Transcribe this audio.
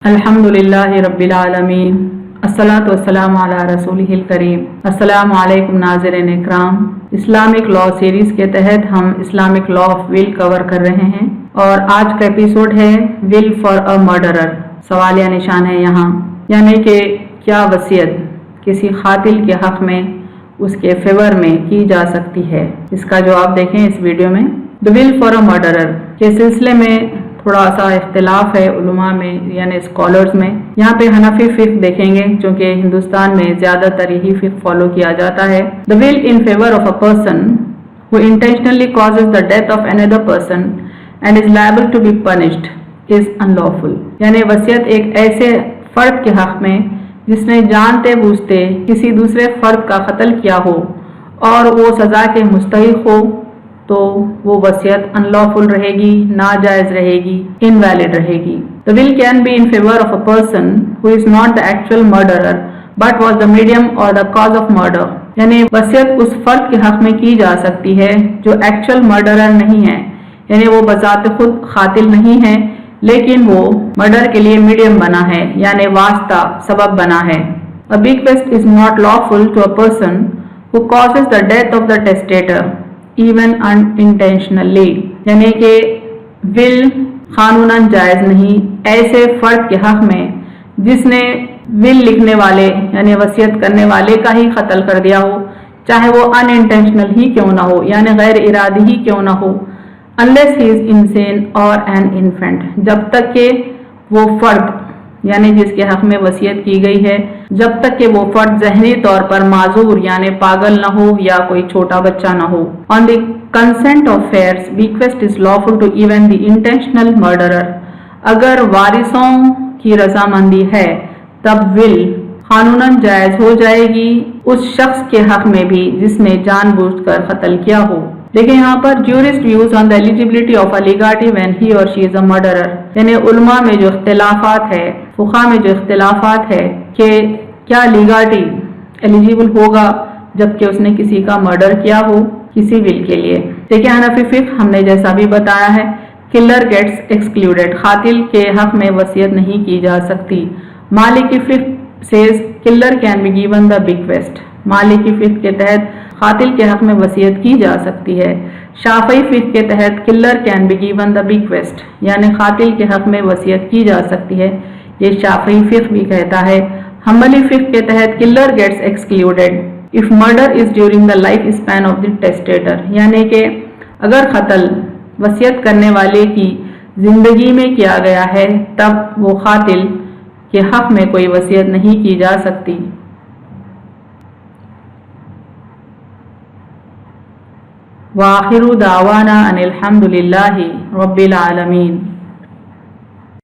अल्हम्दुलिल्लाहि रब्बिल आलमीन अस्सलातु वस्सलामु अला रसूलिहिल करीम। अस्सलामु अलैकुम नाज़रीन इकराम। इस्लामिक लॉ सीरीज़ के तहत हम Islamic law of will cover कर रहे हैं और आज का एपिसोड है विल फॉर अ मर्डरर। सवालिया निशान है यहाँ, यानी कि क्या वसीयत किसी कातिल के हक में उसके फेवर में की जा सकती है। इसका जवाब देखें इस वीडियो में। The will for a murderer के सिलसिले में थोड़ा सा इख्तिलाफ है उलमा में, यानी स्कॉलर्स में। यहाँ पे हनफी फिक्ह देखेंगे क्योंकि हिंदुस्तान में ज़्यादातर यही फिक्ह फॉलो किया जाता है। The will in favour of a person who intentionally causes the death of another person and is liable to be punished is unlawful, यानी वसीयत एक ऐसे फर्द के हक में जिसने जानते बूझते किसी दूसरे फर्द का कत्ल किया हो और वो सज़ा के मुस्तहिक हो, तो वो वसीयत अनलॉफुल रहेगी, नाजायज रहेगी, इनवैलिड रहेगी। The will can be in favour of a person who is not the actual murderer but was the medium और द कॉज ऑफ मर्डर, यानी वसीयत उस फर्द के हक में की जा सकती है जो एक्चुअल मर्डरर नहीं है, यानी वो बजाते खुद कातिल नहीं है लेकिन वो मर्डर के लिए मीडियम बना है, यानी वास्ता सबब बना है। अ bequest is not lawful to a person who causes the death of the testator even unintentionally, यानी कि विल कानूनन जायज नहीं ऐसे फर्द के हक में जिसने विल लिखने वाले यानी वसीयत करने वाले का ही कत्ल कर दिया हो, चाहे वो अनइंटेंशनल ही क्यों ना हो, यानी गैर इरादी ही क्यों ना हो, अनलेस ही इज इनसेन और एन इन्फेंट, जब तक कि वो फर्द यानी जिसके हक में वसीयत की गई है, जब तक कि वो फर्द ज़हनी तौर पर माजूर यानी पागल न हो या कोई छोटा बच्चा न हो। On the consent of heirs, bequest is lawful to even the intentional murderer, अगर वारिसों की रजामंदी है तब विल कानूनन जायज हो जाएगी उस शख्स के हक में भी जिसने जानबूझकर कत्ल किया हो। देखिए यहाँ पर jurist views on the eligibility of a legatee when he और शी इज अ मर्डरर, यानी उलमा में जो इख्तिलाफात है, फुक़हा में जो इख्तिलाफात है कि क्या लीगाटी एलिजिबल होगा जबकि उसने किसी का मर्डर किया हो किसी विल के लिए। देखिए हनफी फिक्ह हमने जैसा भी बताया है, किलर गेट्स एक्सक्लूडेड, कातिल के हक में वसीयत नहीं की जा सकती। मालिकी फिक्ह says killer can be given the bequest, मालिकी फिक्ह के तहत कातिल के हक में वसीयत की जा सकती है। शाफई फिक्ह के तहत killer can be given the bequest, यानी कातिल के हक में वसीयत की जा सकती है, ये शाफई फिक्ह भी कहता है। हम्बली फिक्ह के तहत killer gets excluded if murder is during the life span of the testator, यानी कि अगर कत्ल वसीयत करने वाले की जिंदगी में किया गया है तब वो कातिल के हक में कोई वसीयत नहीं की जा सकती। वाखिरु दावाना अनिल हम्दुलिल्लाहि रब्बिल आलमीन।